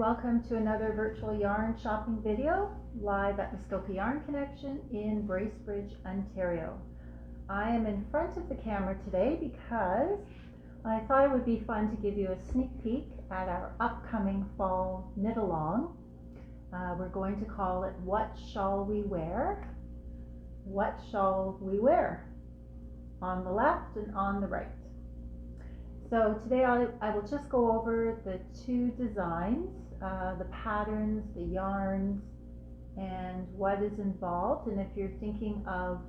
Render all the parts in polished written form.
welcome to another virtual yarn shopping video live at Muskoka Yarn Connection in Bracebridge, Ontario. I am in front of the camera today because I thought it would be fun to give you a sneak peek at our upcoming fall knit along. We're going to call it What Shall We Wear? What Shall We Wear? On the left and on the right. So today I will just go over the two designs, the patterns, the yarns, and what is involved. And if you're thinking of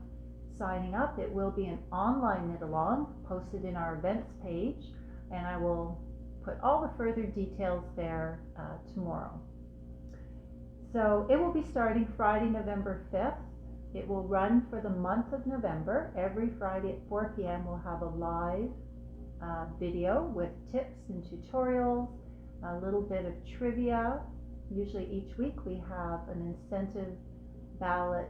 signing up, it will be an online knit along posted in our events page, and I will put all the further details there tomorrow. So it will be starting Friday, November 5th. It will run for the month of November. Every Friday at 4 p.m. we'll have a live video with tips and tutorials, a little bit of trivia. Usually each week we have an incentive ballot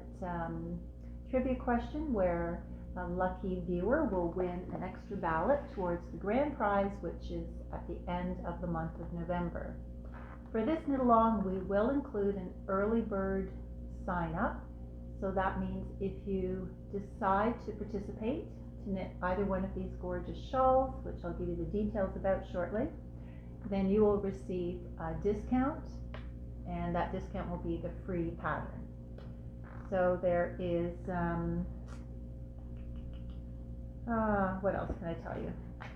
trivia question where a lucky viewer will win an extra ballot towards the grand prize, which is at the end of the month of November. For this knit along, we will include an early bird sign up. So that means if you decide to participate to knit either one of these gorgeous shawls, which I'll give you the details about shortly, then you will receive a discount, and that discount will be the free pattern. So there is, what else can I tell you?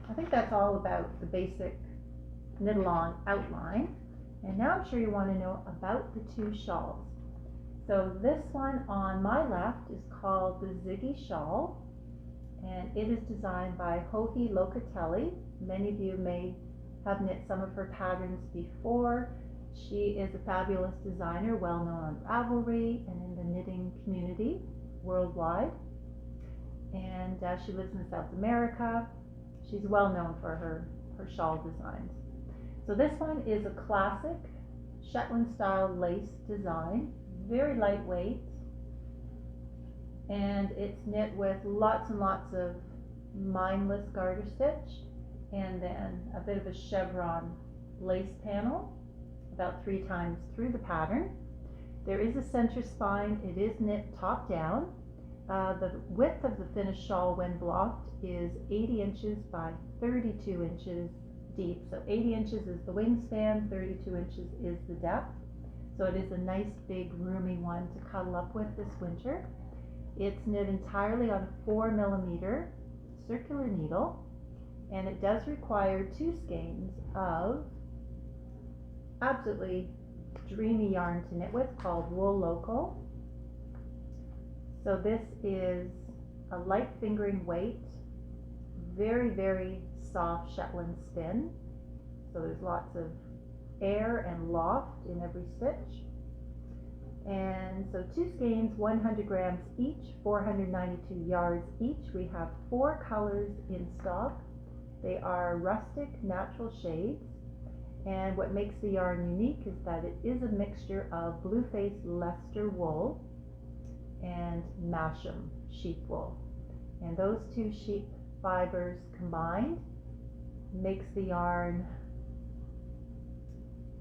I think that's all about the basic knit along outline. And now I'm sure you want to know about the two shawls. So this one on my left is called the Ziggy Shawl, and it is designed by Joji Locatelli. Many of you may have knit some of her patterns before. She is a fabulous designer, well known on Ravelry and in the knitting community worldwide. And she lives in South America. She's well known for her shawl designs. So this one is a classic Shetland style lace design, very lightweight, and it's knit with lots and lots of mindless garter stitch and then a bit of a chevron lace panel about 3 times through the pattern. There is a center spine. It is knit top down. The width of the finished shawl when blocked is 80 inches by 32 inches deep. So 80 inches is the wingspan, 32 inches is the depth. So it is a nice big roomy one to cuddle up with this winter. It's knit entirely on a 4mm circular needle, and it does require 2 skeins of absolutely dreamy yarn to knit with called Wool Local. So this is a light fingering weight, very, very soft Shetland spin. So there's lots of air and loft in every stitch. And so 2 skeins, 100 grams each, 492 yards each. We have 4 colors in stock. They are rustic natural shades, and what makes the yarn unique is that it is a mixture of blue-faced Leicester wool and Masham sheep wool, and those 2 sheep fibers combined makes the yarn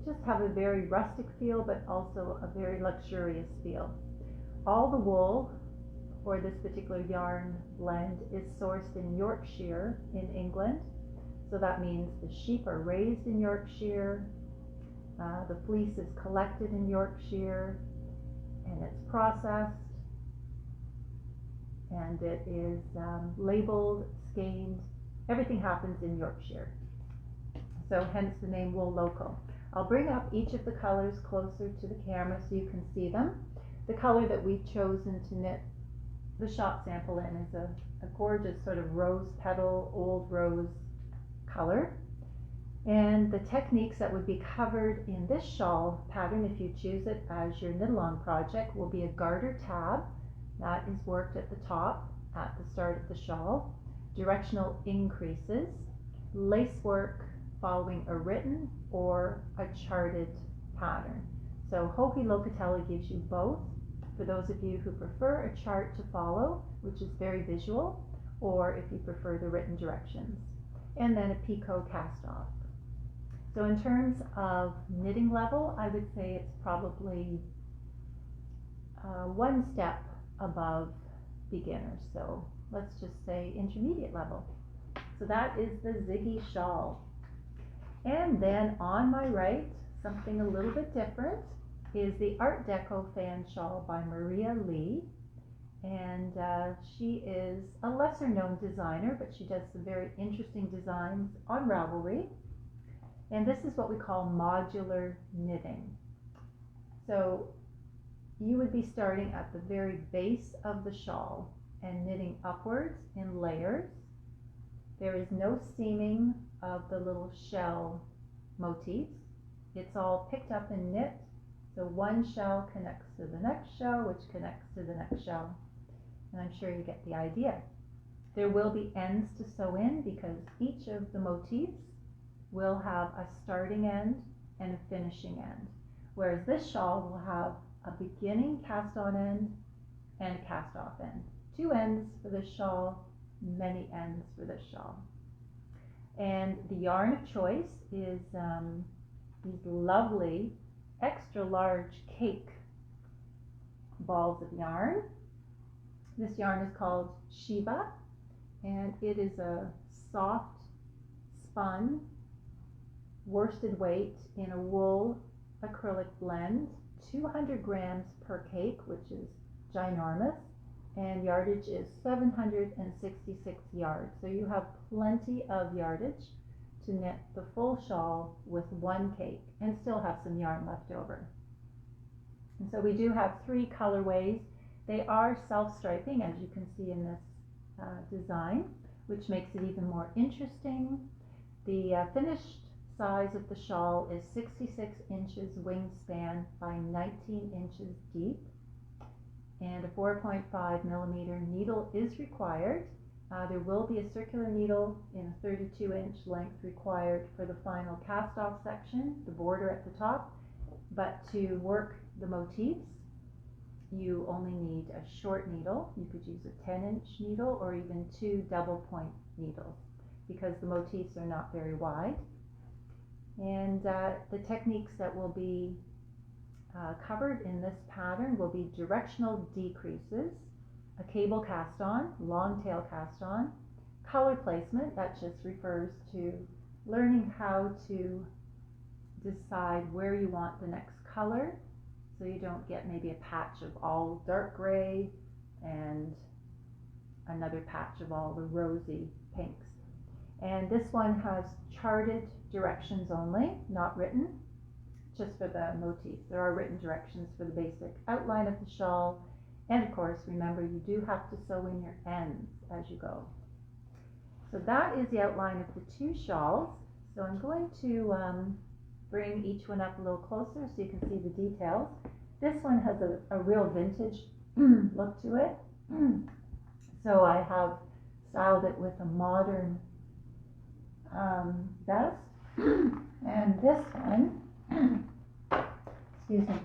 just have a very rustic feel, but also a very luxurious feel. All the wool for this particular yarn blend is sourced in Yorkshire in England. So that means the sheep are raised in Yorkshire, the fleece is collected in Yorkshire, and it's processed, and it is labeled, skeined. Everything happens in Yorkshire. So hence the name Wool Local. I'll bring up each of the colors closer to the camera so you can see them. The color that we've chosen to knit the shop sample in is a gorgeous sort of rose petal, old rose color. And the techniques that would be covered in this shawl pattern, if you choose it as your knit along project, will be a garter tab that is worked at the top at the start of the shawl, directional increases, lace work following a written or a charted pattern. So Joji Locatelli gives you both for those of you who prefer a chart to follow, which is very visual, or if you prefer the written directions, and then a picot cast off. So in terms of knitting level, I would say it's probably one step above beginner. So let's just say intermediate level. So that is the Ziggy Shawl. And then on my right, something a little bit different, is the Art Deco fan shawl by Maria Lee. And she is a lesser known designer, but she does some very interesting designs on Ravelry. And this is what we call modular knitting. So you would be starting at the very base of the shawl and knitting upwards in layers. There is no seaming of the little shell motifs. It's all picked up and knit. So one shell connects to the next shell, which connects to the next shell. And I'm sure you get the idea. There will be ends to sew in because each of the motifs will have a starting end and a finishing end. Whereas this shawl will have a beginning cast on end and a cast off end. Two ends for this shawl, many ends for this shawl. And the yarn of choice is these lovely extra large cake balls of yarn. This yarn is called Shiva, and it is a soft spun worsted weight in a wool acrylic blend, 200 grams per cake, which is ginormous, and yardage is 766 yards. So you have plenty of yardage to knit the full shawl with one cake and still have some yarn left over. And so we do have three colorways. They are self-striping, as you can see in this design, which makes it even more interesting. The finished size of the shawl is 66 inches wingspan by 19 inches deep, and a 4.5 millimeter needle is required. There will be a circular needle in a 32-inch length required for the final cast-off section, the border at the top, but to work the motifs, you only need a short needle. You could use a 10-inch needle or even two double-point needles because the motifs are not very wide. And the techniques that will be covered in this pattern will be directional decreases, a cable cast on, long tail cast on, color placement, that just refers to learning how to decide where you want the next color, so you don't get maybe a patch of all dark gray and another patch of all the rosy pinks. And this one has charted directions only, not written, just for the motifs. There are written directions for the basic outline of the shawl. And of course, remember, you do have to sew in your ends as you go. So that is the outline of the two shawls. So I'm going to bring each one up a little closer so you can see the details. This one has a real vintage look to it. So I have styled it with a modern vest. And this one, excuse me,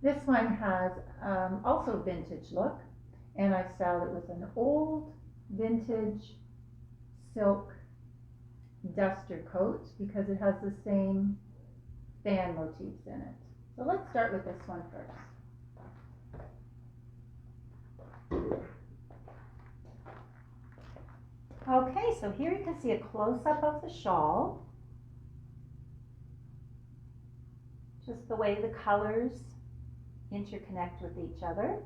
this one has also vintage look, and I styled it with an old vintage silk duster coat because it has the same fan motifs in it. So let's start with this one first. Okay, so here you can see a close-up of the shawl. Just the way the colors interconnect with each other.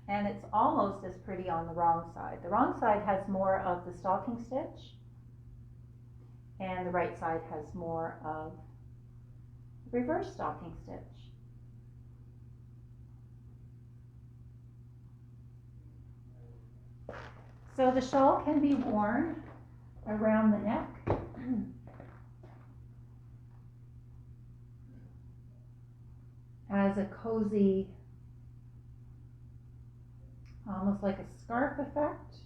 And it's almost as pretty on the wrong side. The wrong side has more of the stocking stitch, and the right side has more of reverse stocking stitch. So the shawl can be worn around the neck. As a cozy, almost like a scarf effect.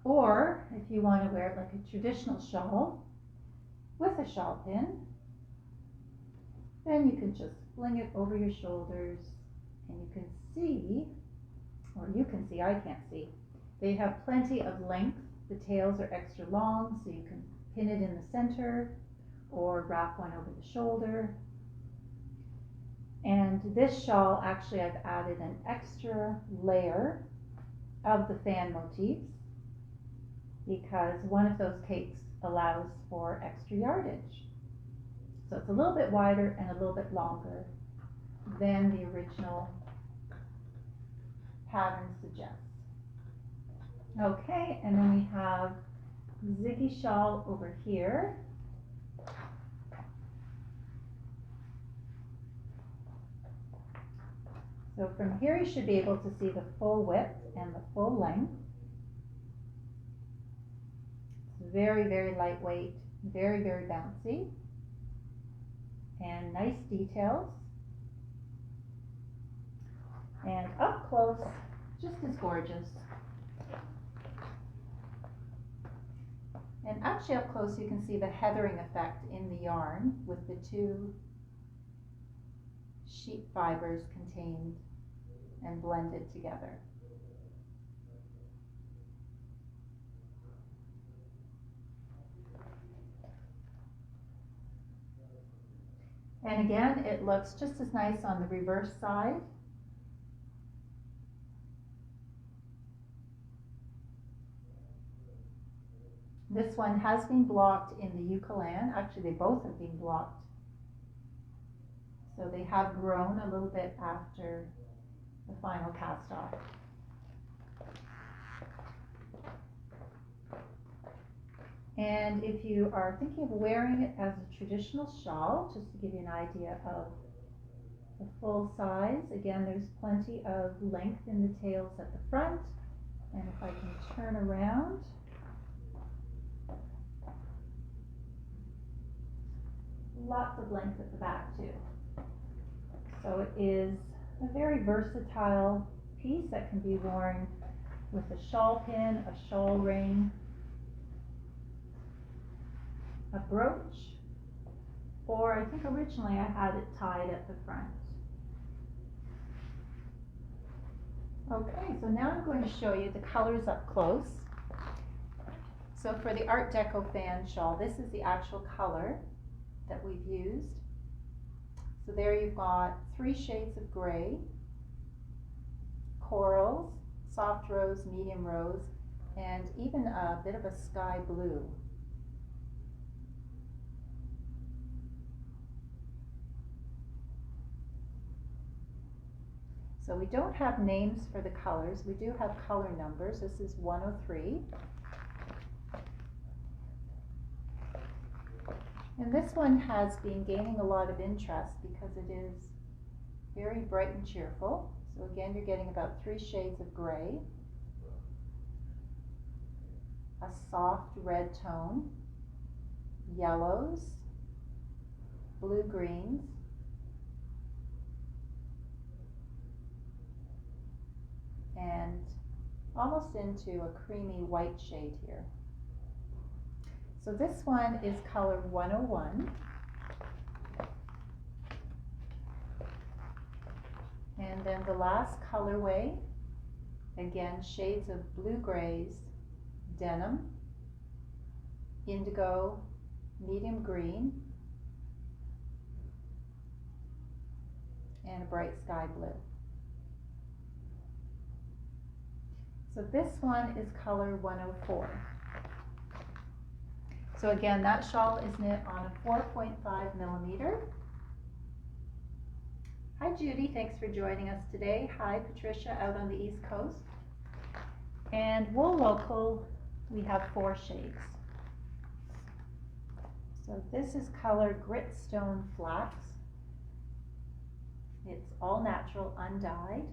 Or if you want to wear it like a traditional shawl with a shawl pin, then you can just fling it over your shoulders, and you can see, or you can see, I can't see, they have plenty of length. The tails are extra long, so you can pin it in the center or wrap one over the shoulder. And this shawl, actually I've added an extra layer of the fan motifs because one of those capes allows for extra yardage. So it's a little bit wider and a little bit longer than the original pattern suggests. Okay, and then we have Ziggy Shawl over here. So from here you should be able to see the full width and the full length. It's very, very lightweight, very, very bouncy, and nice details. And up close, just as gorgeous. And actually up close you can see the heathering effect in the yarn with the two sheep fibers contained and blended together. And again, it looks just as nice on the reverse side. This one has been blocked in the Eucalan. Actually, they both have been blocked. So they have grown a little bit after the final cast off. And if you are thinking of wearing it as a traditional shawl, just to give you an idea of the full size, again, there's plenty of length in the tails at the front. And if I can turn around, lots of length at the back too. So it is a very versatile piece that can be worn with a shawl pin, a shawl ring, a brooch, or I think originally I had it tied at the front. Okay, so now I'm going to show you the colors up close. So for the Art Deco fan shawl, this is the actual color that we've used. So there you've got 3 shades of gray, corals, soft rose, medium rose, and even a bit of a sky blue. So we don't have names for the colors. We do have color numbers. This is 103. And this one has been gaining a lot of interest because it is very bright and cheerful. So again, you're getting about 3 shades of gray, a soft red tone, yellows, blue-greens, and almost into a creamy white shade here. So this one is color 101. And then the last colorway, again, shades of blue-grays, denim, indigo, medium green, and a bright sky blue. So this one is color 104. So again, that shawl is knit on a 4.5 millimeter. Hi Judy, thanks for joining us today. Hi Patricia out on the East Coast. And wool local, we have 4 shades. So this is color Gritstone Flax. It's all natural, undyed.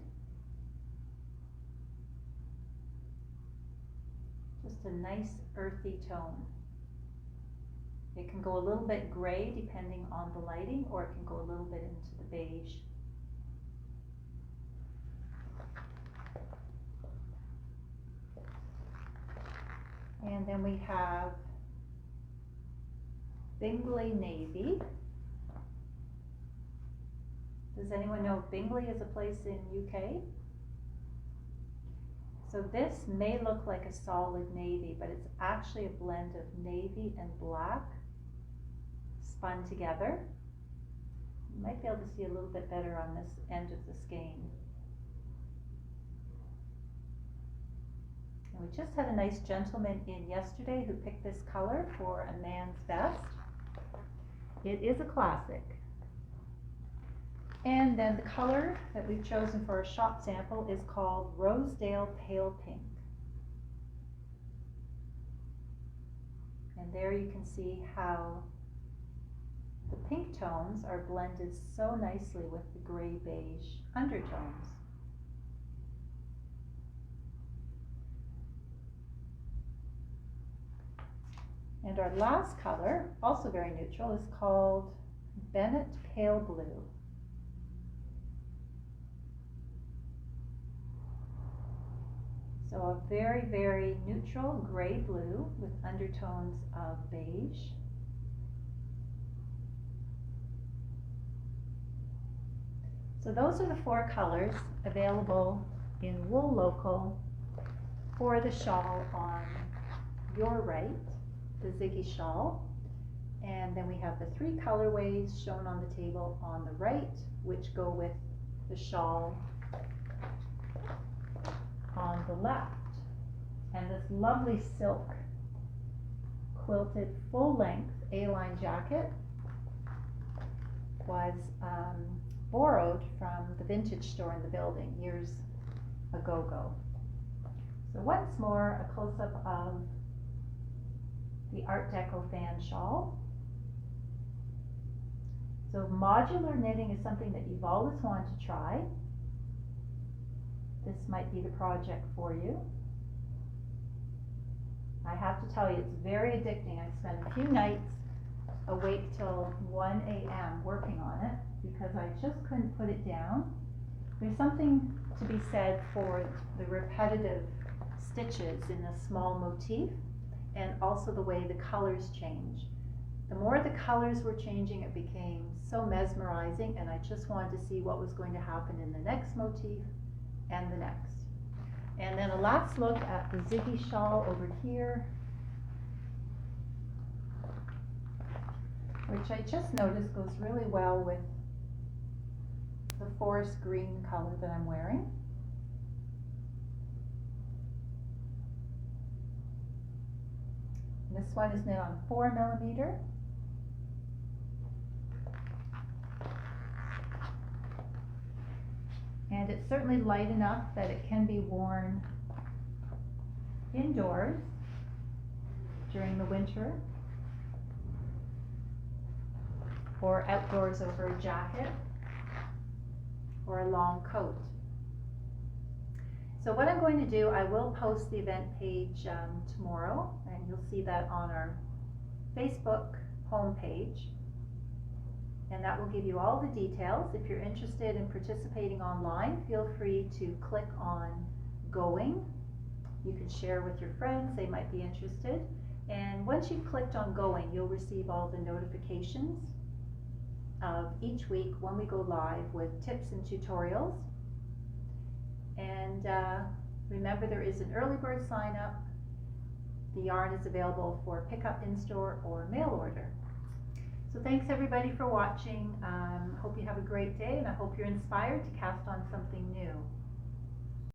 Just a nice earthy tone. It can go a little bit gray depending on the lighting, or it can go a little bit into the beige. And then we have Bingley Navy. Does anyone know if Bingley is a place in UK? So this may look like a solid navy, but it's actually a blend of navy and black spun together. You might be able to see a little bit better on this end of the skein. And we just had a nice gentleman in yesterday who picked this color for a man's vest. It is a classic. And then the color that we've chosen for a shop sample is called Rosedale Pale Pink. And there you can see how the pink tones are blended so nicely with the gray beige undertones. And our last color, also very neutral, is called Bennett Pale Blue. So a very, very neutral gray blue with undertones of beige. So those are the 4 colors available in Wool Local for the shawl on your right, the Ziggy Shawl. And then we have the 3 colorways shown on the table on the right, which go with the shawl on the left. And this lovely silk quilted full-length A-line jacket was borrowed from the vintage store in the building years ago. So once more, a close-up of the Art Deco fan shawl. So modular knitting is something that you've always wanted to try. This might be the project for you. I have to tell you, it's very addicting. I spent a few nights awake till 1 a.m. working on it because I just couldn't put it down. There's something to be said for the repetitive stitches in a small motif and also the way the colors change. The more the colors were changing, it became so mesmerizing, and I just wanted to see what was going to happen in the next motif and the next. And then a last look at the Ziggy Shawl over here, which I just noticed goes really well with the forest green color that I'm wearing. And this one is knit on 4mm. And it's certainly light enough that it can be worn indoors during the winter or outdoors over a jacket or a long coat. So what I'm going to do, I will post the event page tomorrow, and you'll see that on our Facebook homepage. And that will give you all the details. If you're interested in participating online, feel free to click on Going. You can share with your friends, they might be interested. And once you've clicked on Going, you'll receive all the notifications of each week when we go live with tips and tutorials. And remember, there is an early bird sign up. The yarn is available for pickup in store or mail order. So thanks everybody for watching. Hope you have a great day, and I hope you're inspired to cast on something new.